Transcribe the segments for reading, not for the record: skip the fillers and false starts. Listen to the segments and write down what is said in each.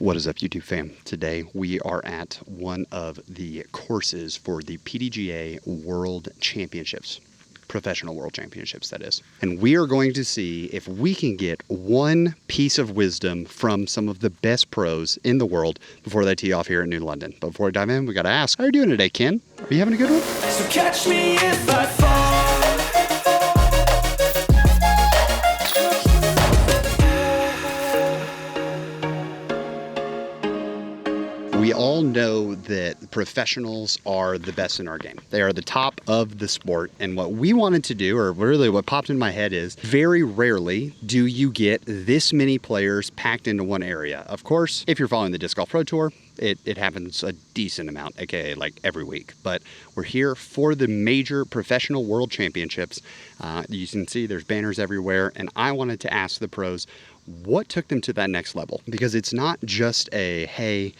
What is up, YouTube fam? Today we are at one of the courses for the PDGA World Championships, Professional World Championships, that is. And we are going to see if we can get one piece of wisdom from some of the best pros in the world before they tee off here in New London. But before we dive in, we got to ask, how are you doing today, Ken? Are you having a good one? So catch me if I fall. We all know that professionals are the best in our game. They are the top of the sport. And what we wanted to do, or really what popped in my head, is very rarely do you get this many players packed into one area. Of course, if you're following the Disc Golf Pro Tour, it happens a decent amount, aka like every week. But we're here for the major professional world championships. You can see there's banners everywhere. And I wanted to ask the pros, what took them to that next level? Because it's not just a, hey,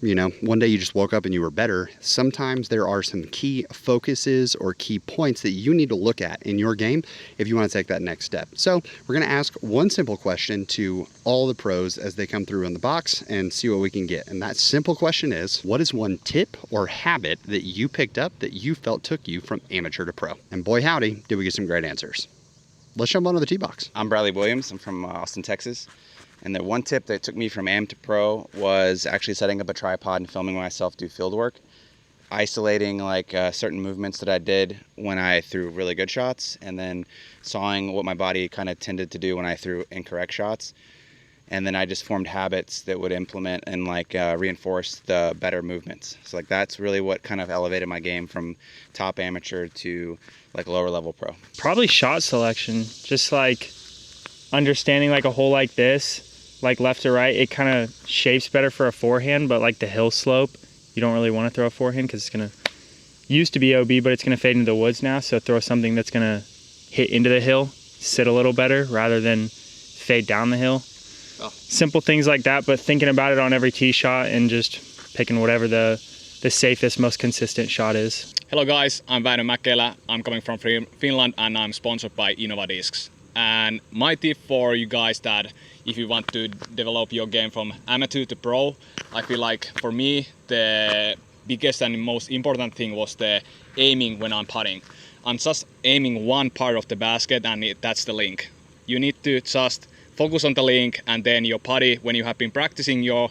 you know, one day you just woke up and you were better. Sometimes there are some key focuses or key points that you need to look at in your game if you want to take that next step. So we're going to ask one simple question to all the pros as they come through in the box and see what we can get. And that simple question is, what is one tip or habit that you picked up that you felt took you from amateur to pro? And boy howdy, did we get some great answers. Let's jump onto the tee box. I'm Bradley Williams. I'm from Austin, Texas. And the one tip that took me from AM to pro was actually setting up a tripod and filming myself do field work. Isolating like certain movements that I did when I threw really good shots, and then sawing what my body kind of tended to do when I threw incorrect shots. And then I just formed habits that would implement and reinforce the better movements. So like that's really what kind of elevated my game from top amateur to like lower level pro. Probably shot selection, just like understanding like a hole like this, like left to right, it kind of shapes better for a forehand, but like the hill slope, you don't really want to throw a forehand because it's going to, used to be OB, but it's going to fade into the woods now. So throw something that's going to hit into the hill, sit a little better rather than fade down the hill. Oh. Simple things like that, but thinking about it on every tee shot and just picking whatever the safest, most consistent shot is. Hello guys, I'm Väinö Mäkelä. I'm coming from Finland and I'm sponsored by Innova Discs. And my tip for you guys that if you want to develop your game from amateur to pro, I feel like for me the biggest and most important thing was the aiming when I'm putting. I'm just aiming one part of the basket and that's the link. You need to just focus on the link, and then your putty, when you have been practicing your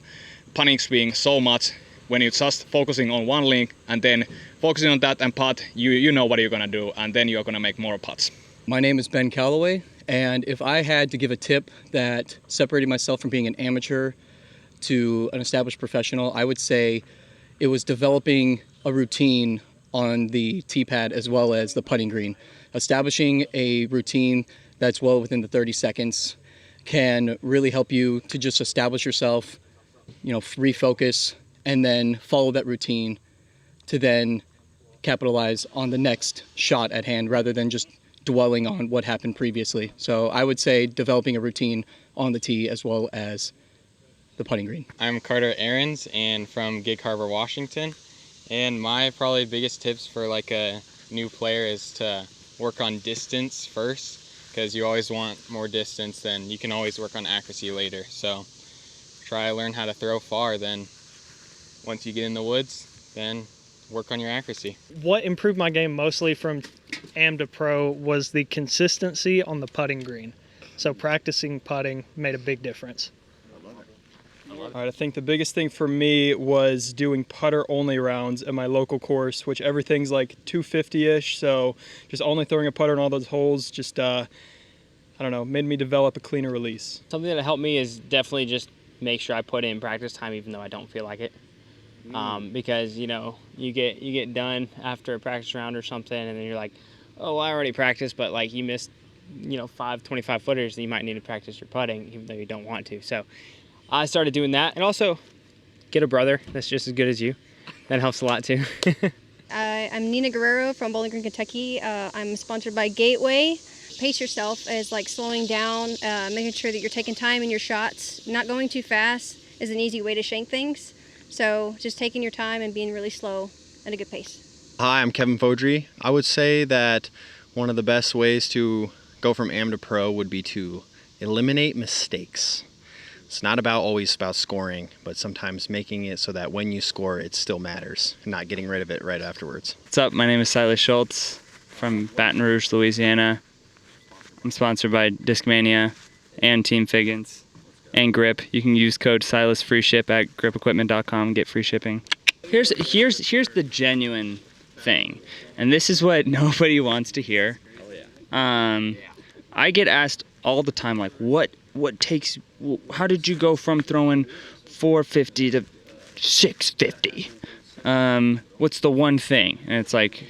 putting swing so much, when you're just focusing on one link and then focusing on that and putt, you know what you're gonna do, and then you're gonna make more putts. My name is Ben Calloway, and if I had to give a tip that separated myself from being an amateur to an established professional, I would say it was developing a routine on the tee pad as well as the putting green. Establishing a routine that's well within the 30 seconds can really help you to just establish yourself, refocus, and then follow that routine to then capitalize on the next shot at hand rather than just dwelling on what happened previously. So I would say developing a routine on the tee as well as the putting green. I'm Carter Aarons and from Gig Harbor, Washington. And my probably biggest tips for like a new player is to work on distance first, because you always want more distance, then you can always work on accuracy later. So try to learn how to throw far, then once you get in the woods, then work on your accuracy. What improved my game mostly from AM to pro was the consistency on the putting green. So practicing putting made a big difference. All right, I think the biggest thing for me was doing putter-only rounds at my local course, which everything's like 250-ish, so just only throwing a putter in all those holes just, I don't know, made me develop a cleaner release. Something that helped me is definitely just make sure I put in practice time even though I don't feel like it. Because, you get done after a practice round or something, and then you're like, oh, I already practiced, but like you missed, 5 25-footers that you might need to practice your putting even though you don't want to. So I started doing that, and also get a brother that's just as good as you. That helps a lot too. I'm Nina Guerrero from Bowling Green, Kentucky. I'm sponsored by Gateway. Pace yourself is like slowing down, making sure that you're taking time in your shots. Not going too fast is an easy way to shank things. So just taking your time and being really slow at a good pace. Hi, I'm Kevin Fodry. I would say that one of the best ways to go from AM to pro would be to eliminate mistakes. It's not always about scoring, but sometimes making it so that when you score, it still matters, and not getting rid of it right afterwards. What's up? My name is Silas Schultz from Baton Rouge, Louisiana. I'm sponsored by Discmania and Team Figgins and Grip. You can use code Silas free ship at gripequipment.com, get free shipping. Here's the genuine thing, and this is what nobody wants to hear. I get asked all the time, like, how did you go from throwing 450 to 650? What's the one thing? And it's like,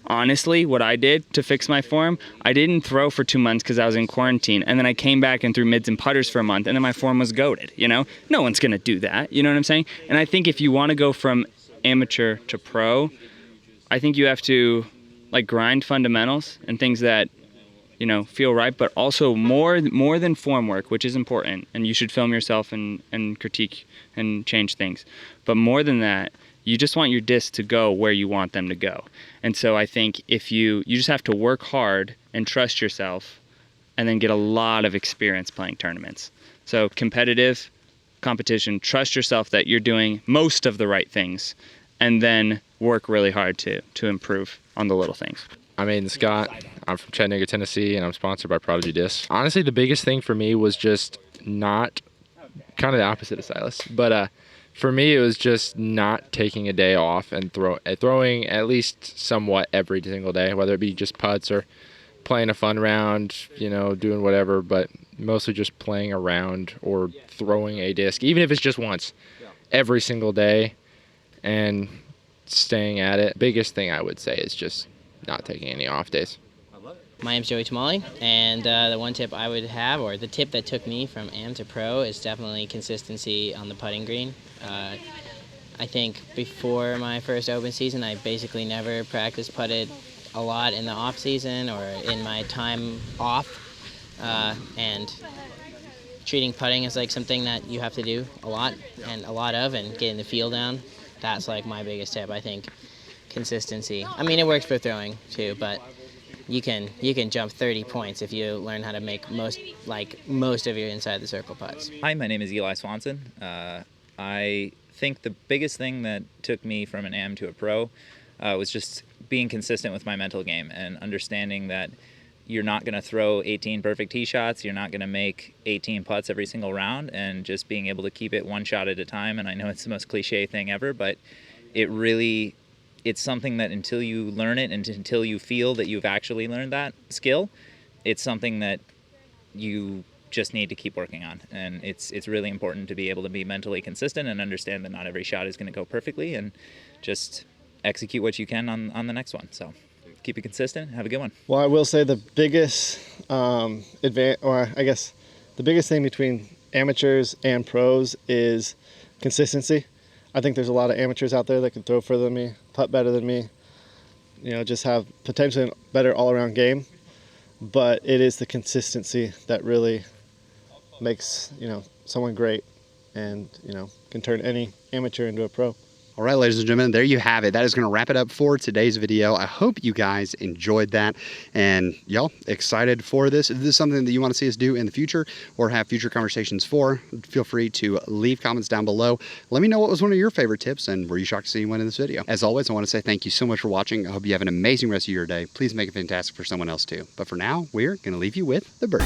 honestly, what I did to fix my form, I didn't throw for 2 months because I was in quarantine, and then I came back and threw mids and putters for a month, and then my form was goated, you know? No one's gonna do that, you know what I'm saying? And I think if you wanna go from amateur to pro, I think you have to like grind fundamentals and things that, you know, feel right, but also more than form work, which is important, and you should film yourself and critique and change things. But more than that, you just want your discs to go where you want them to go. And so I think if you just have to work hard and trust yourself, and then get a lot of experience playing tournaments. So competitive competition, trust yourself that you're doing most of the right things, and then work really hard to improve on the little things. I'm Aiden Scott. I'm from Chattanooga, Tennessee, and I'm sponsored by Prodigy Discs. Honestly, the biggest thing for me was just not, kind of the opposite of Silas, but for me it was just not taking a day off and throwing at least somewhat every single day, whether it be just putts or playing a fun round, you know, doing whatever, but mostly just playing around or throwing a disc, even if it's just once, every single day, and staying at it. Biggest thing I would say is just not taking any off days. My name's Joey Tamale, and the one tip I would have, or the tip that took me from am to pro, is definitely consistency on the putting green. I think before my first open season, I basically never practice putted a lot in the off season or in my time off, and treating putting as like something that you have to do a lot of, and getting the feel down. That's like my biggest tip. I think consistency. I mean, it works for throwing too, but you can jump 30 points if you learn how to make most of your inside the circle putts. Hi, my name is Eli Swanson. I think the biggest thing that took me from an am to a pro was just being consistent with my mental game and understanding that you're not going to throw 18 perfect tee shots, you're not going to make 18 putts every single round, and just being able to keep it one shot at a time. And I know it's the most cliche thing ever, but it's something that until you learn it and until you feel that you've actually learned that skill, it's something that you just need to keep working on. And it's really important to be able to be mentally consistent and understand that not every shot is going to go perfectly, and just execute what you can on the next one. So keep it consistent, have a good one. Well, I will say the biggest the biggest thing between amateurs and pros is consistency. I think there's a lot of amateurs out there that can throw further than me, putt better than me, you know, just have potentially a better all-around game. But it is the consistency that really makes, you know, someone great, and, you know, can turn any amateur into a pro. All right, ladies and gentlemen, there you have it. That is going to wrap it up for today's video. I hope you guys enjoyed that, and y'all excited for this. If this is something that you want to see us do in the future or have future conversations for, feel free to leave comments down below. Let me know what was one of your favorite tips, and were you shocked to see one in this video? As always, I want to say thank you so much for watching. I hope you have an amazing rest of your day. Please make it fantastic for someone else too. But for now, we're going to leave you with the birdie.